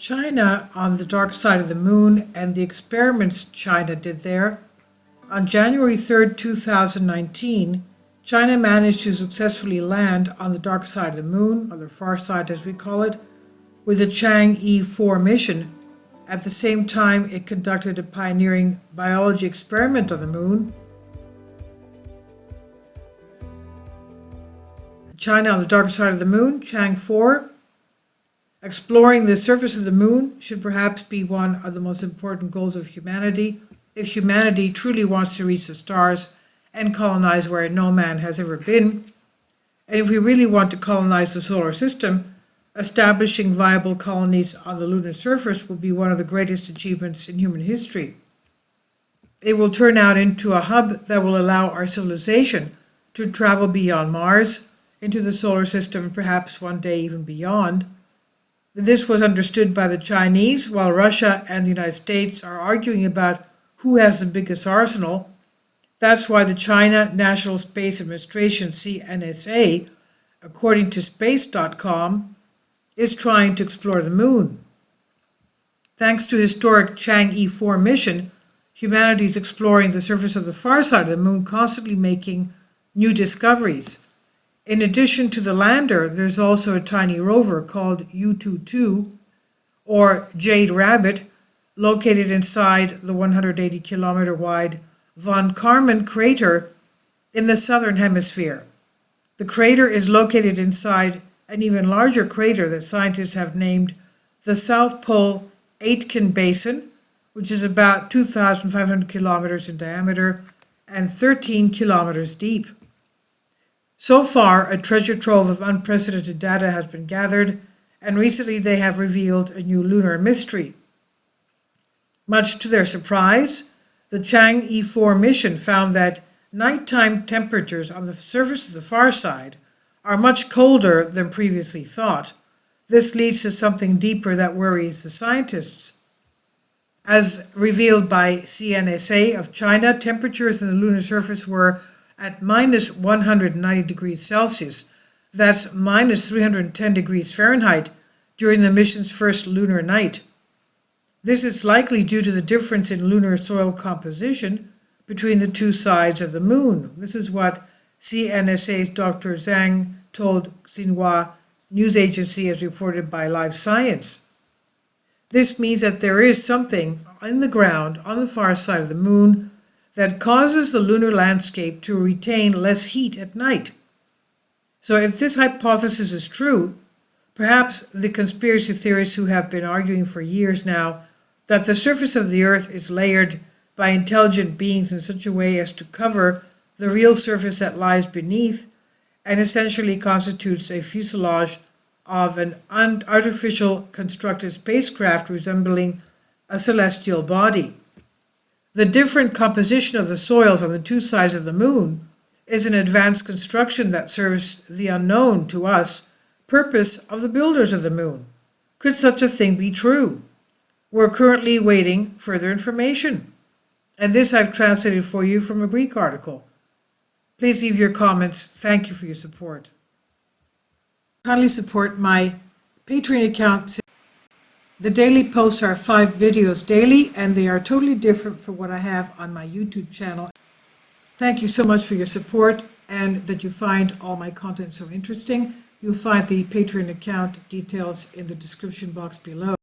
China on the dark side of the moon and the experiments China did there. On January 3rd, 2019, China managed to successfully land on the dark side of the moon, or the far side as we call it, with the Chang'e 4 mission. At the same time, it conducted a pioneering biology experiment on the moon. China on the dark side of the moon, Chang'e 4. Exploring the surface of the moon should perhaps be one of the most important goals of humanity if humanity truly wants to reach the stars and colonize where no man has ever been. And if we really want to colonize the solar system, establishing viable colonies on the lunar surface will be one of the greatest achievements in human history. It will turn out into a hub that will allow our civilization to travel beyond Mars, into the solar system, and perhaps one day even beyond. This was understood by the Chinese, while Russia and the United States are arguing about who has the biggest arsenal. That's why the China National Space Administration, CNSA, according to space.com, is trying to explore the moon. Thanks to historic Chang'e 4 mission, humanity is exploring the surface of the far side of the moon, constantly making new discoveries. In addition to the lander, there's also a tiny rover called U-22, or Jade Rabbit, located inside the 180-kilometer wide Von Karman crater in the southern hemisphere. The crater is located inside an even larger crater that scientists have named the South Pole Aitken Basin, which is about 2,500 kilometers in diameter and 13 kilometers deep. So far, a treasure trove of unprecedented data has been gathered, and recently they have revealed a new lunar mystery. Much to their surprise, the Chang'e 4 mission found that nighttime temperatures on the surface of the far side are much colder than previously thought. This leads to something deeper that worries the scientists. As revealed by CNSA of China, temperatures on the lunar surface were at minus 190 degrees Celsius, that's minus 310 degrees Fahrenheit, during the mission's first lunar night. This is likely due to the difference in lunar soil composition between the two sides of the moon. This is what CNSA's Dr. Zhang told Xinhua news agency as reported by Live Science. This means that there is something in the ground on the far side of the moon that causes the lunar landscape to retain less heat at night. So if this hypothesis is true, perhaps the conspiracy theorists who have been arguing for years now that the surface of the Earth is layered by intelligent beings in such a way as to cover the real surface that lies beneath and essentially constitutes a fuselage of an artificial constructed spacecraft resembling a celestial body. The different composition of the soils on the two sides of the moon is an advanced construction that serves the unknown to us purpose of the builders of the moon. Could such a thing be true? We're currently awaiting further information. And this I've translated for you from a Greek article. Please leave your comments. Thank you for your support. Kindly support my Patreon account. The daily posts are 5 videos daily, and they are totally different from what I have on my YouTube channel. Thank you so much for your support and that you find all my content so interesting. You'll find the Patreon account details in the description box below.